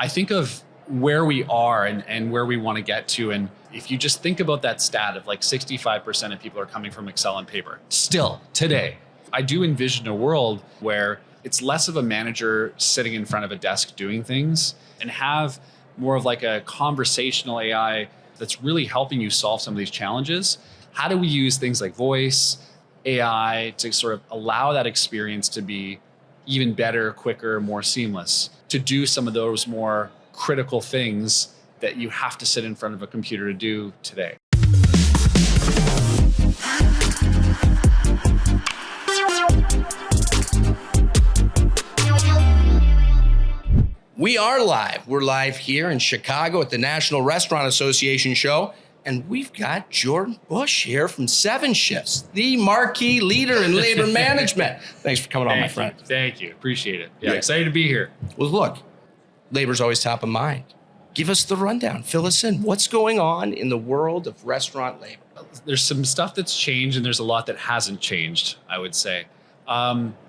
I think of where we are and where we want to get to. And if you just think about that stat of like 65% of people are coming from Excel and paper, still today, I do envision a world where it's less of a manager sitting in front of a desk doing things and have more of like a conversational AI that's really helping you solve some of these challenges. How do we use things like voice, AI to sort of allow that experience to be even better, quicker, more seamless, to do some of those more critical things that you have to sit in front of a computer to do today. We are live. We're live here in Chicago at the National Restaurant Association show. And we've got Jordan Boesch here from 7 Shifts, the marquee leader in labor management. Thanks for coming on, my friend. Thank you. Appreciate it. Yeah, excited to be here. Well, look, labor's always top of mind. Give us the rundown. Fill us in. What's going on in the world of restaurant labor? There's some stuff that's changed and there's a lot that hasn't changed, I would say.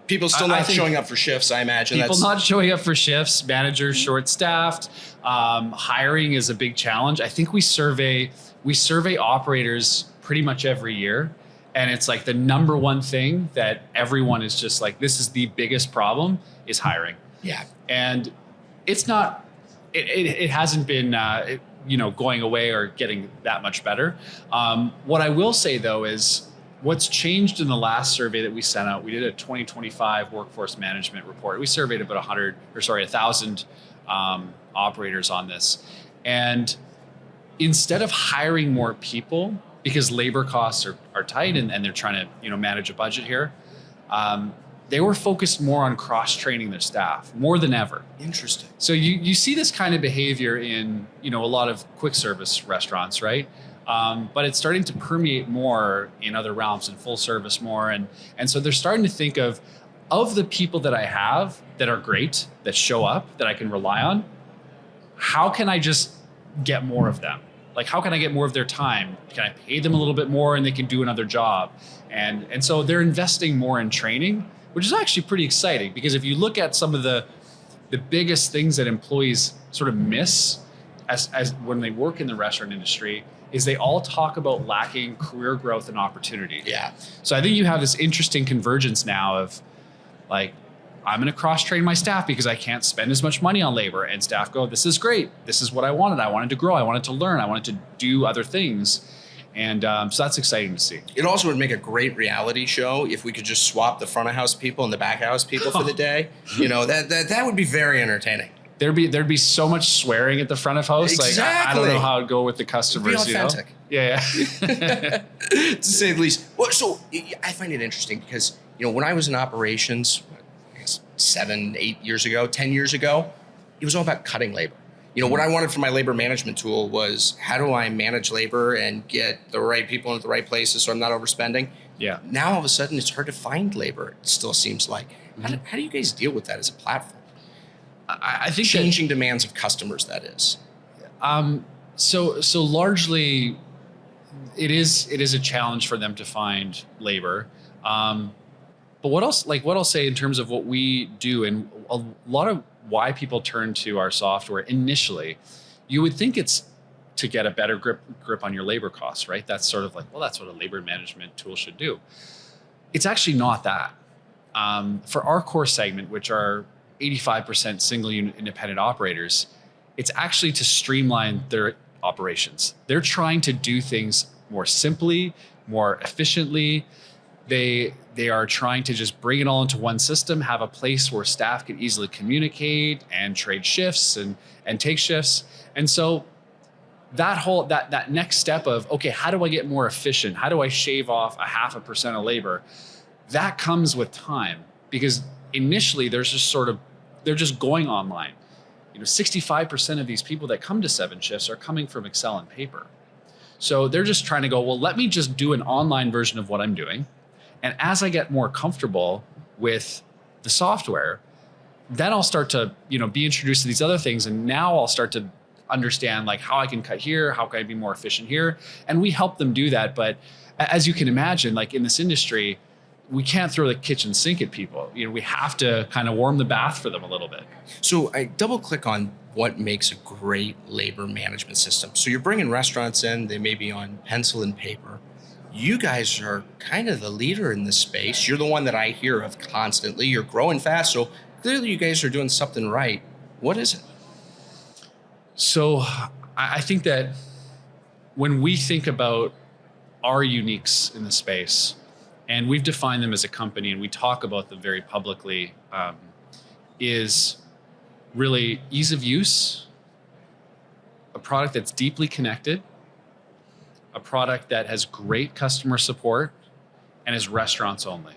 People still not showing up for shifts, I imagine. People not showing up for shifts, managers short-staffed. Hiring is a big challenge. I think we survey operators pretty much every year. And it's like the number one thing that everyone is just like, this is the biggest problem is hiring. Yeah. And it's not, it hasn't been, going away or getting that much better. What I will say though is what's changed in the last survey that we sent out, we did a 2025 workforce management report. We surveyed about 1,000 operators on this. And instead of hiring more people, because labor costs are tight and they're trying to manage a budget here, they were focused more on cross-training their staff more than ever. Interesting. So you see this kind of behavior in a lot of quick service restaurants, right? But it's starting to permeate more in other realms and full service more. And so they're starting to think of the people that I have that are great, that show up, that I can rely on, how can I just get more of them? Like, how can I get more of their time? Can I pay them a little bit more and they can do another job? And so they're investing more in training, which is actually pretty exciting because if you look at some of the biggest things that employees sort of miss as when they work in the restaurant industry is they all talk about lacking career growth and opportunity. Yeah. So I think you have this interesting convergence now of like, I'm going to cross-train my staff because I can't spend as much money on labor. And staff go, this is great. This is what I wanted. I wanted to grow. I wanted to learn. I wanted to do other things. And so that's exciting to see. It also would make a great reality show if we could just swap the front of house people and the back of house people for the day. That would be very entertaining. There'd be so much swearing at the front of house. Exactly. Like I don't know how it'd go with the customers. It'd be authentic. Yeah. To say the least. Well, so I find it interesting because when I was in operations, 7, 8 years ago, 10 years ago, it was all about cutting labor. What I wanted from my labor management tool was how do I manage labor and get the right people into the right places so I'm not overspending? Yeah. Now all of a sudden it's hard to find labor. It still seems like. How do you guys deal with that as a platform? I think changing demands of customers, that is. So largely, it is a challenge for them to find labor. But what else? Like what I'll say in terms of what we do, and a lot of why people turn to our software initially, you would think it's to get a better grip on your labor costs, right? That's sort of like, well, that's what a labor management tool should do. It's actually not that. For our core segment, which are 85% single unit independent operators, it's actually to streamline their operations. They're trying to do things more simply, more efficiently. They are trying to just bring it all into one system, have a place where staff can easily communicate and trade shifts and take shifts. And so that next step of, okay, how do I get more efficient? How do I shave off 0.5% of labor? That comes with time because initially they're just going online. 65% of these people that come to 7 Shifts are coming from Excel and paper. So they're just trying to go, well, let me just do an online version of what I'm doing. And as I get more comfortable with the software, then I'll start to, be introduced to these other things. And now I'll start to understand like how I can cut here, how can I be more efficient here? And we help them do that. But as you can imagine, like in this industry, we can't throw the kitchen sink at people. We have to kind of warm the bath for them a little bit. So I double click on what makes a great labor management system. So you're bringing restaurants in, they may be on pencil and paper. You guys are kind of the leader in this space. You're the one that I hear of constantly. You're growing fast. So clearly you guys are doing something right. What is it? So I think that when we think about our uniques in the space, and we've defined them as a company and we talk about them very publicly, is really ease of use, a product that's deeply connected, a product that has great customer support, and is restaurants only.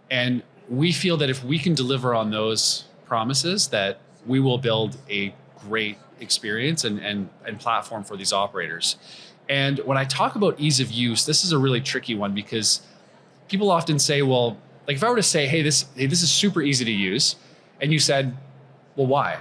And we feel that if we can deliver on those promises, that we will build a great experience and platform for these operators. And when I talk about ease of use, this is a really tricky one because people often say, well, like if I were to say, hey, this is super easy to use, and you said, well, why?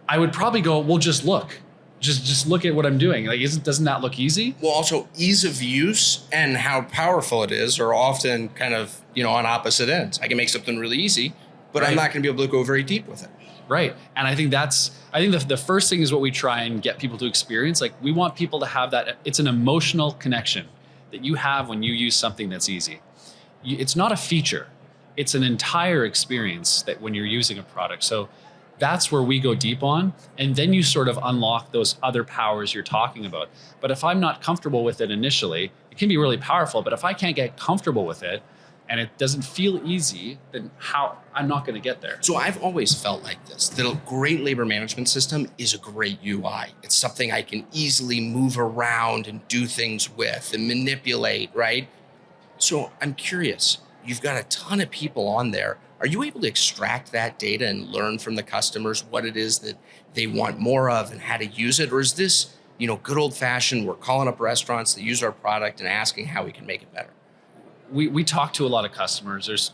I would probably go, well, just look. Just look at what I'm doing. Like, doesn't that look easy? Well, also ease of use and how powerful it is are often kind of, on opposite ends. I can make something really easy, but I'm not going to be able to go very deep with it. Right. And I think the first thing is what we try and get people to experience. Like, we want people to have that. It's an emotional connection that you have when you use something that's easy. It's not a feature. It's an entire experience that when you're using a product. So that's where we go deep on. And then you sort of unlock those other powers you're talking about. But if I'm not comfortable with it initially, it can be really powerful. But if I can't get comfortable with it and it doesn't feel easy, then I'm not going to get there. So I've always felt like this, that a great labor management system is a great UI. It's something I can easily move around and do things with and manipulate, right? So I'm curious, you've got a ton of people on there. Are you able to extract that data and learn from the customers what it is that they want more of and how to use it? Or is this, good old fashioned, we're calling up restaurants that use our product and asking how we can make it better? We talk to a lot of customers. There's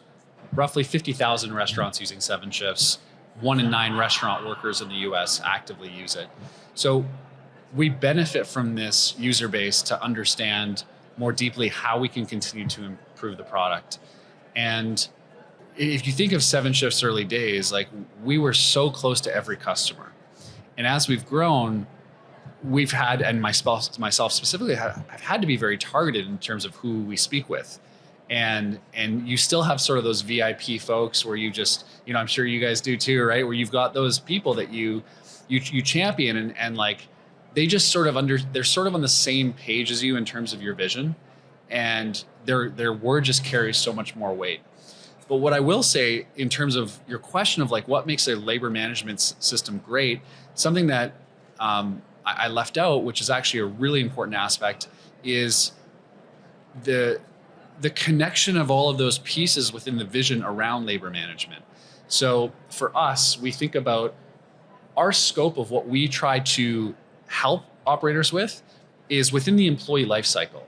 roughly 50,000 restaurants using 7 shifts. 1 in 9 restaurant workers in the US actively use it. So we benefit from this user base to understand more deeply how we can continue to improve the product. And if you think of 7 shifts early days, like we were so close to every customer. And as we've grown, we've had, and myself specifically, I've had to be very targeted in terms of who we speak with. And you still have sort of those VIP folks where you just, I'm sure you guys do too, right? Where you've got those people that you champion and like, they just sort of they're sort of on the same page as you in terms of your vision, and their word just carries so much more weight. But what I will say in terms of your question of like what makes a labor management system great, something that I left out, which is actually a really important aspect, is the connection of all of those pieces within the vision around labor management. So for us, we think about our scope of what we try to help operators with is within the employee life cycle.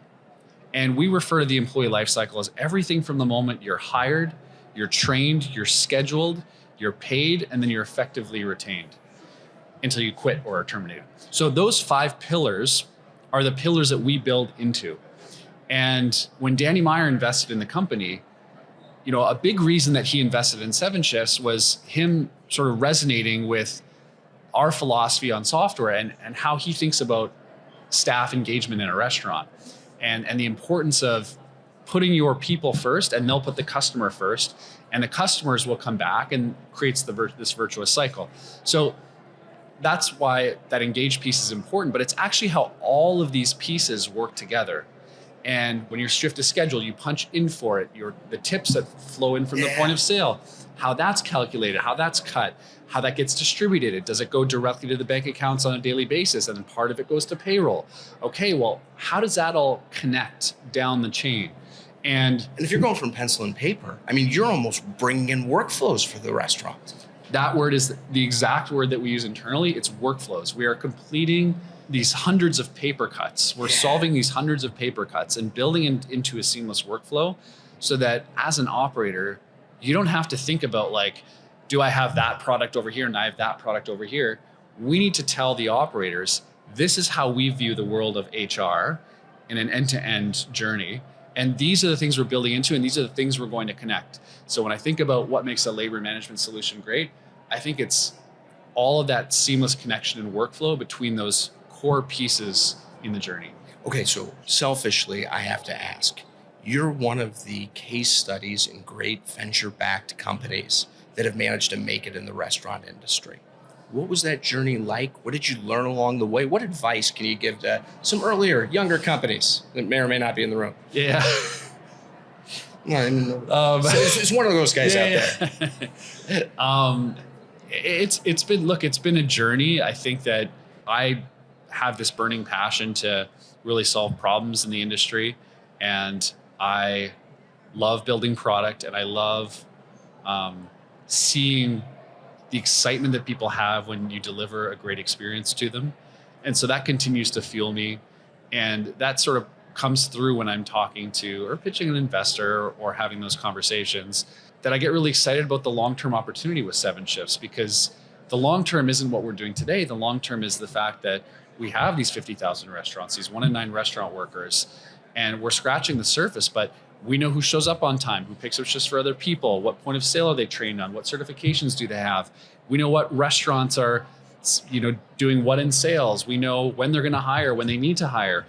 And we refer to the employee life cycle as everything from the moment you're hired, you're trained, you're scheduled, you're paid, and then you're effectively retained until you quit or are terminated. So those 5 pillars are the pillars that we build into. And when Danny Meyer invested in the company, a big reason that he invested in 7 shifts was him sort of resonating with our philosophy on software and how he thinks about staff engagement in a restaurant and the importance of putting your people first, and they'll put the customer first, and the customers will come back and creates this virtuous cycle. So that's why that engaged piece is important, but it's actually how all of these pieces work together. And when your shift is scheduled, you punch in for it. The tips that flow in from the point of sale, how that's calculated, how that's cut, how that gets distributed. Does it go directly to the bank accounts on a daily basis? And then part of it goes to payroll. Okay, well, how does that all connect down the chain? And if you're going from pencil and paper, you're almost bringing in workflows for the restaurant. That word is the exact word that we use internally. It's workflows. We are completing these hundreds of paper cuts. We're solving these hundreds of paper cuts and building into a seamless workflow so that as an operator, you don't have to think about like, do I have that product over here and I have that product over here? We need to tell the operators, this is how we view the world of HR in an end-to-end journey. And these are the things we're building into, and these are the things we're going to connect. So when I think about what makes a labor management solution great, I think it's all of that seamless connection and workflow between those core pieces in the journey. Okay, so selfishly, I have to ask, you're one of the case studies in great venture-backed companies that have managed to make it in the restaurant industry. What was that journey like? What did you learn along the way? What advice can you give to some earlier, younger companies that may or may not be in the room? Yeah. Yeah, I mean, it's one of those guys out there. It's been a journey. I think that I have this burning passion to really solve problems in the industry, and I love building product, and I love seeing the excitement that people have when you deliver a great experience to them. And so that continues to fuel me. And that sort of comes through when I'm talking to or pitching an investor or having those conversations, that I get really excited about the long-term opportunity with 7 Shifts, because the long-term isn't what we're doing today. The long-term is the fact that we have these 50,000 restaurants, these 1 in 9 restaurant workers, and we're scratching the surface, but we know who shows up on time, who picks up shifts for other people, what point of sale are they trained on, what certifications do they have. We know what restaurants are, doing what in sales. We know when they're going to hire, when they need to hire.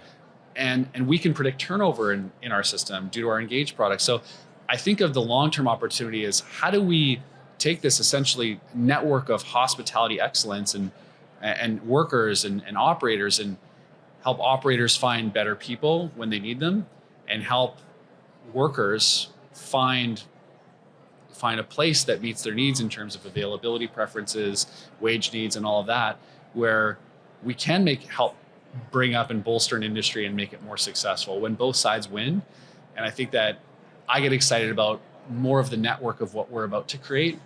And we can predict turnover in our system due to our Engage product. So I think of the long-term opportunity as, how do we take this essentially network of hospitality excellence and workers and operators, and help operators find better people when they need them, and help workers find a place that meets their needs in terms of availability preferences, wage needs, and all of that, where we can help bring up and bolster an industry and make it more successful when both sides win. And I think that I get excited about more of the network of what we're about to create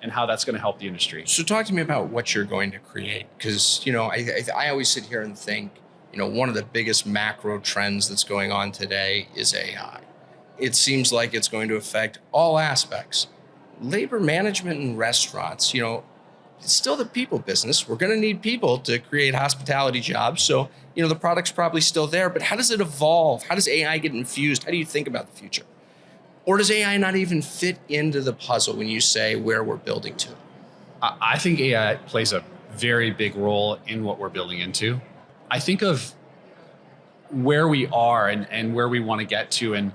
and how that's going to help the industry. So talk to me about what you're going to create, because I always sit here and think, one of the biggest macro trends that's going on today is AI. It seems like it's going to affect all aspects. Labor management in restaurants, it's still the people business. We're going to need people to create hospitality jobs. So, the product's probably still there, but how does it evolve? How does AI get infused? How do you think about the future? Or does AI not even fit into the puzzle when you say where we're building to? I think AI plays a very big role in what we're building into. I think of where we are and where we want to get to, and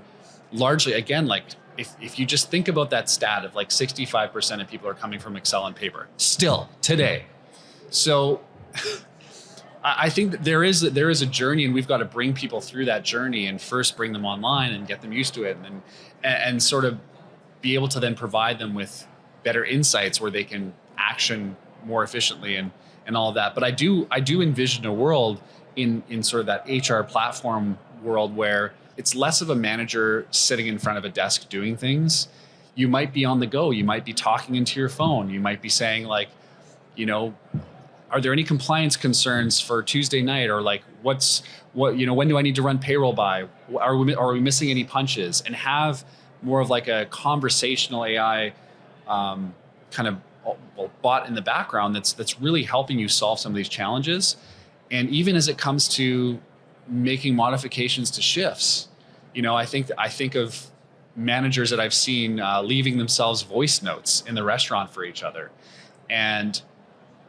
largely, again, like if you just think about that stat of like 65% of people are coming from Excel and paper still today. So I think that there is a journey, and we've got to bring people through that journey, and first bring them online and get them used to it, and sort of be able to then provide them with better insights where they can action more efficiently and all of that. But I do envision a world in sort of that HR platform world where it's less of a manager sitting in front of a desk doing things. You might be on the go. You might be talking into your phone. You might be saying like, are there any compliance concerns for Tuesday night? Or like, when do I need to run payroll by? Are we missing any punches? And have more of like a conversational AI kind of bot in the background that's really helping you solve some of these challenges. And even as it comes to making modifications to shifts, I think of managers that I've seen leaving themselves voice notes in the restaurant for each other. And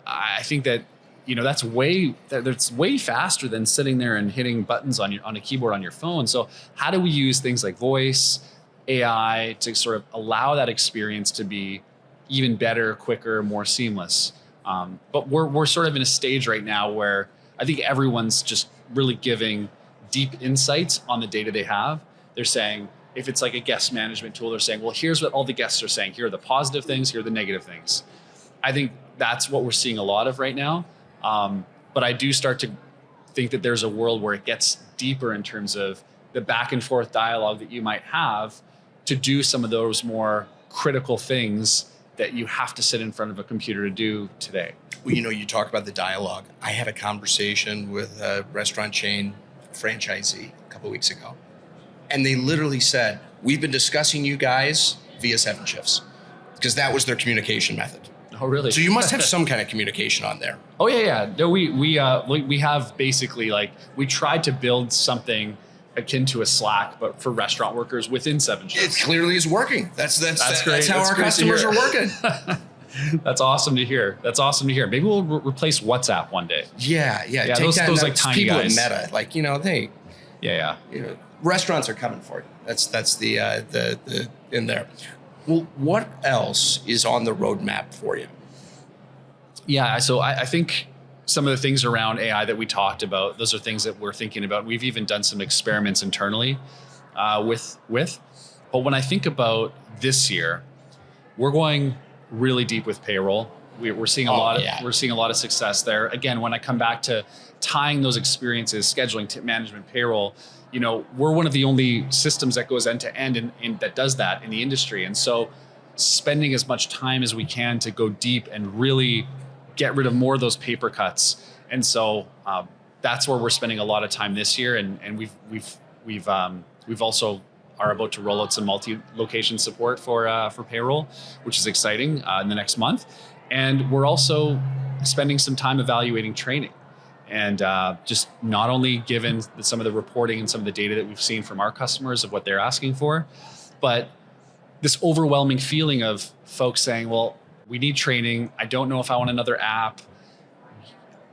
I think that, that's way faster than sitting there and hitting buttons on a keyboard on your phone. So how do we use things like voice, AI to sort of allow that experience to be even better, quicker, more seamless? But we're sort of in a stage right now where I think everyone's just really giving deep insights on the data they have. They're saying, if it's like a guest management tool, they're saying, well, here's what all the guests are saying. Here are the positive things, here are the negative things. I think that's what we're seeing a lot of right now. But I do start to think that there's a world where it gets deeper in terms of the back and forth dialogue that you might have to do some of those more critical things that you have to sit in front of a computer to do today. Well, you talk about the dialogue. I had a conversation with a restaurant chain franchisee a couple of weeks ago, and they literally said, we've been discussing you guys via 7 Shifts, because that was their communication method. Oh, really? So you must have some kind of communication on there. Oh, yeah. No, we have basically, like, we tried to build something akin to a Slack, but for restaurant workers within 7 shifts. It clearly is working. That's great. how our customers are working. That's awesome to hear. Maybe we'll replace WhatsApp one day. Yeah. Yeah, those like tiny people guys. at Meta, like, they. Yeah. Restaurants are coming for you. That's the in there. Well, what else is on the roadmap for you? Yeah, so I think some of the things around AI that we talked about, those are things that we're thinking about. We've even done some experiments internally with. But when I think about this year, we're going really deep with payroll. We're seeing a lot of success there. Again, when I come back to tying those experiences, scheduling, tip management, payroll, we're one of the only systems that goes end to end and that does that in the industry. And so spending as much time as we can to go deep and really get rid of more of those paper cuts. And so that's where we're spending a lot of time this year. And we've also are about to roll out some multi-location support for payroll, which is exciting in the next month. And we're also spending some time evaluating training. And just not only given some of the reporting and some of the data that we've seen from our customers of what they're asking for, but this overwhelming feeling of folks saying, well, we need training. I don't know if I want another app.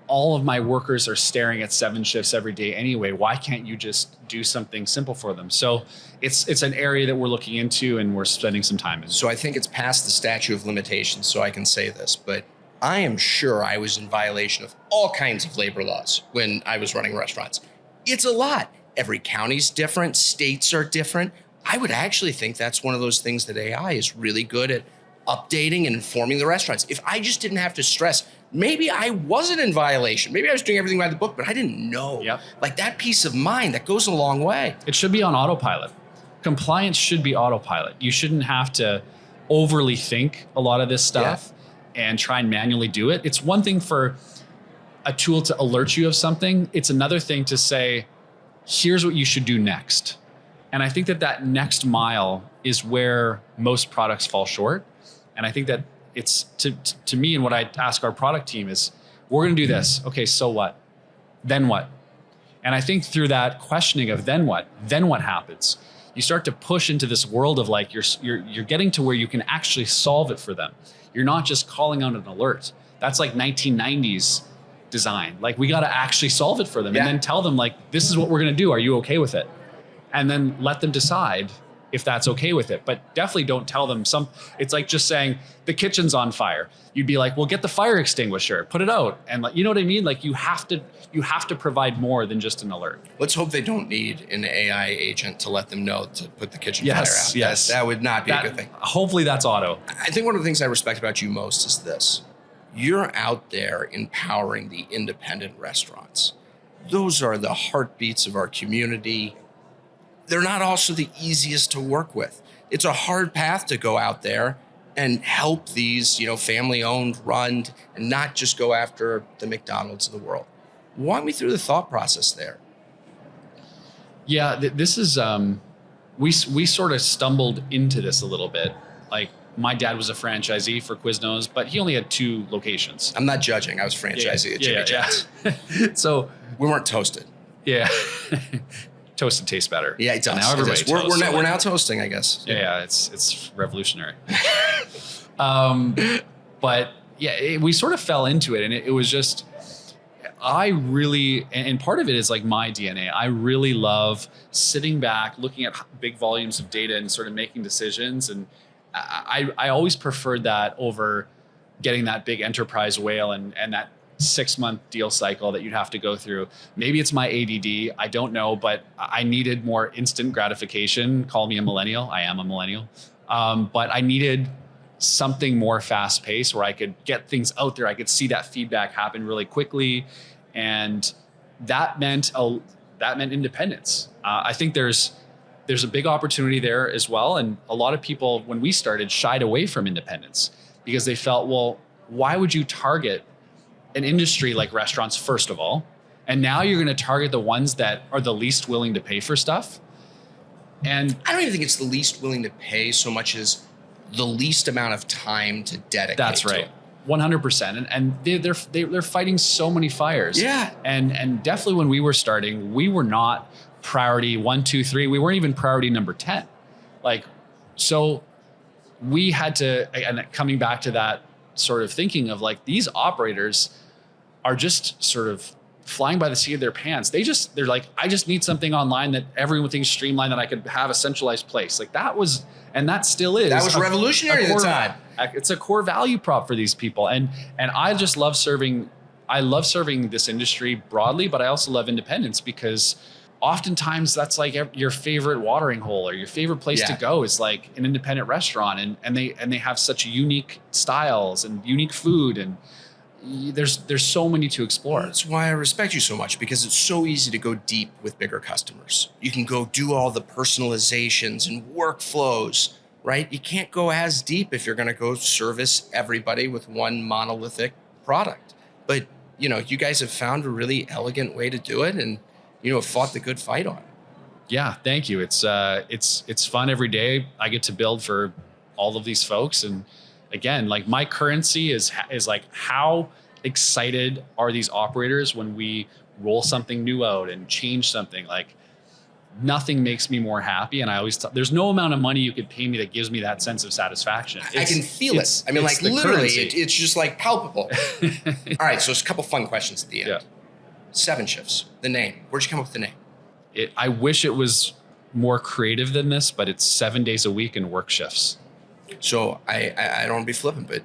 All of my workers are staring at 7 shifts every day anyway. Why can't you just do something simple for them? So it's an area that we're looking into and we're spending some time in. So I think it's past the statute of limitations, so I can say this, but I am sure I was in violation of all kinds of labor laws when I was running restaurants. It's a lot. Every county's different, states are different. I would actually think that's one of those things that AI is really good at updating and informing the restaurants. If I just didn't have to stress, maybe I wasn't in violation. Maybe I was doing everything by the book, but I didn't know. Yep. Like that peace of mind, that goes a long way. It should be on autopilot. Compliance should be autopilot. You shouldn't have to overly think a lot of this stuff and try and manually do it. It's one thing for a tool to alert you of something. It's another thing to say, here's what you should do next. And I think that next mile is where most products fall short. And I think that it's to me, and what I ask our product team is, we're going to do this. Okay, so what? Then what? And I think through that questioning of then what happens, you start to push into this world of like you're getting to where you can actually solve it for them. You're not just calling out an alert. That's like 1990s design. Like we got to actually solve it for them and then tell them like, this is what we're going to do. Are you okay with it? And then let them decide if that's okay with it. But definitely don't tell them it's like just saying the kitchen's on fire. You'd be like, well, get the fire extinguisher, put it out. And like, you know what I mean? Like you have to provide more than just an alert. Let's hope they don't need an AI agent to let them know to put the kitchen fire out. Yes. That would not be a good thing. Hopefully that's auto. I think one of the things I respect about you most is this. You're out there empowering the independent restaurants. Those are the heartbeats of our community. They're not also the easiest to work with. It's a hard path to go out there and help these, family-owned, run, and not just go after the McDonald's of the world. Walk me through the thought process there. Yeah, this is, we sort of stumbled into this a little bit. Like my dad was a franchisee for Quiznos, but he only had 2 locations. I'm not judging. I was franchisee at Jimmy John's. So we weren't toasted. Yeah. Toasted tastes better. Yeah, it does. Now everybody toasts. We're now toasting, I guess. Yeah, it's revolutionary. But yeah, we sort of fell into it, and it was just, I really, and part of it is like my DNA. I really love sitting back, looking at big volumes of data and sort of making decisions. And I always preferred that over getting that big enterprise whale and that 6-month deal cycle that you'd have to go through. Maybe it's my ADD, I don't know, but I needed more instant gratification. Call me a millennial. I am a millennial. But I needed something more fast paced where I could get things out there. I could see that feedback happen really quickly. And that meant independence. I think there's a big opportunity there as well. And a lot of people, when we started, shied away from independence because they felt, well, why would you target an industry like restaurants, first of all, and now you're going to target the ones that are the least willing to pay for stuff? And I don't even think it's the least willing to pay so much as the least amount of time to dedicate. That's right. 100%. And they're fighting so many fires. Yeah. And definitely when we were starting, we were not priority 1, 2, 3. We weren't even priority number 10. Like, so we had to, and coming back to that sort of thinking of like, these operators are just sort of flying by the seat of their pants. They're like, I just need something online that everyone thinks streamlined, that I could have a centralized place. Like that was, and that still is. That was revolutionary at the time. It's a core value prop for these people. And I just love serving, this industry broadly, but I also love independence, because oftentimes that's like your favorite watering hole or your favorite place to go is like an independent restaurant. And they have such unique styles and unique food, and there's so many to explore. That's why I respect you so much, because it's so easy to go deep with bigger customers. You can go do all the personalizations and workflows, right? You can't go as deep if you're going to go service everybody with one monolithic product. But, you know, you guys have found a really elegant way to do it, and, you know, fought the good fight on it. Yeah, thank you. It's fun every day. I get to build for all of these folks, and again, like my currency is like, how excited are these operators when we roll something new out and change something? Like nothing makes me more happy. And I always there's no amount of money you could pay me that gives me that sense of satisfaction. I can feel it. I mean, like literally, it's just like palpable. All right, so it's a couple fun questions at the end. Yeah. 7 shifts, the name. Where'd you come up with the name? I wish it was more creative than this, but it's 7 days a week and work shifts. So I don't want to be flippant, but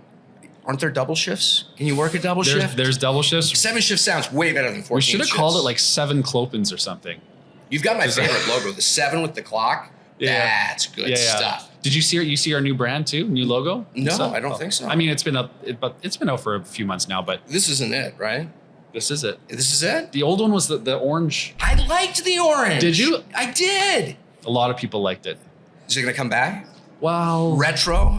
aren't there double shifts? Can you work a double shift? There's double shifts. 7 shifts sounds way better than 14 We should have shifts. called it like 7 Clopins or something. You've got my favorite logo, the 7 with the clock. Yeah. That's good stuff. Did you see our new brand too? New logo? No, I don't think so. I mean, it's been out for a few months now, but this isn't it, right? This is it. This is it? The old one was the orange. I liked the orange. Did you? I did. A lot of people liked it. Is it going to come back? Well, retro?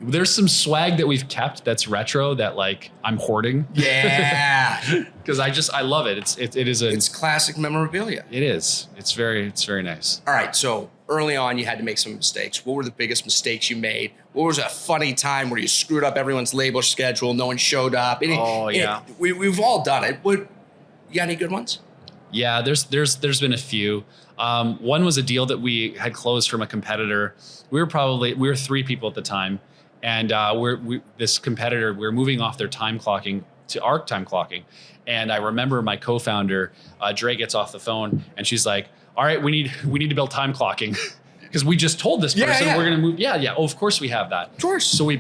There's some swag that we've kept that's retro that like I'm hoarding. Yeah. Because I love it. It's classic memorabilia. It is. It's very nice. All right. So early on, you had to make some mistakes. What were the biggest mistakes you made? What was a funny time where you screwed up everyone's label schedule? No one showed up. We've all done it. You got any good ones? Yeah, there's been a few. One was a deal that we had closed from a competitor. We were 3 people at the time. And this competitor, we're moving off their time clocking to our time clocking. And I remember my co-founder, Dre, gets off the phone and she's like, all right, we need to build time clocking. Because we just told this person we're going to move. Yeah. Oh, of course we have that. Of course. So we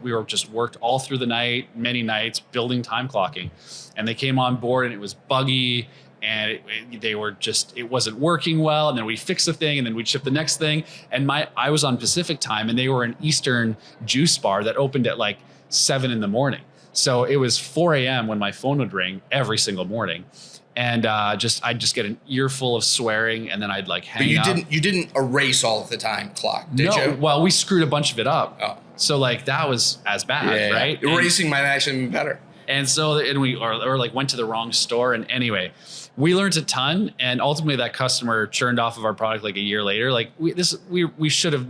were just worked all through the night, many nights, building time clocking. And they came on board and it was buggy. And it wasn't working well. And then we fixed the thing and then we'd ship the next thing. And I was on Pacific time and they were an Eastern juice bar that opened at like 7 a.m. So it was 4 a.m. when my phone would ring every single morning. And I'd just get an earful of swearing and then I'd like hang up. But you didn't erase all of the time clock, did you? Well, we screwed a bunch of it up. Oh. So like that was as bad, right? Erasing might actually be better. And so we went to the wrong store. And anyway, we learned a ton, and ultimately that customer churned off of our product like a year later. Like we should have.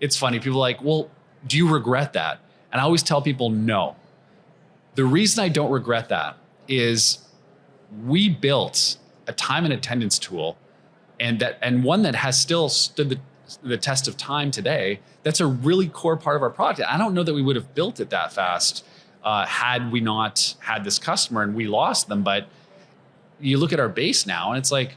It's funny. People are like, well, do you regret that? And I always tell people no. The reason I don't regret that is we built a time and attendance tool, and one that has still stood the test of time today. That's a really core part of our product. I don't know that we would have built it that fast had we not had this customer and we lost them, but. You look at our base now and it's like,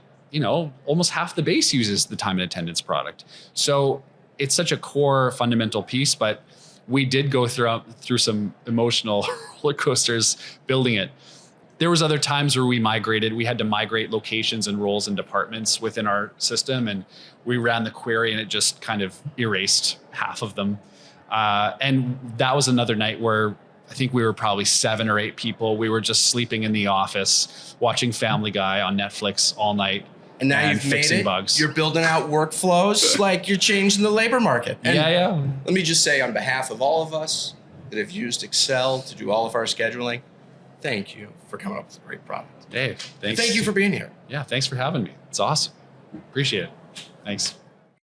almost half the base uses the time and attendance product. So it's such a core fundamental piece, but we did go through some emotional roller coasters building it. There was other times where we had to migrate locations and roles and departments within our system. And we ran the query and it just kind of erased half of them. And that was another night where I think we were probably 7 or 8 people. We were just sleeping in the office, watching Family Guy on Netflix all night. And now you've fixing bugs. You're building out workflows, like you're changing the labor market. And let me just say on behalf of all of us that have used Excel to do all of our scheduling, thank you for coming up with a great product. Dave, thanks. Thank you for being here. Yeah, thanks for having me. It's awesome. Appreciate it. Thanks.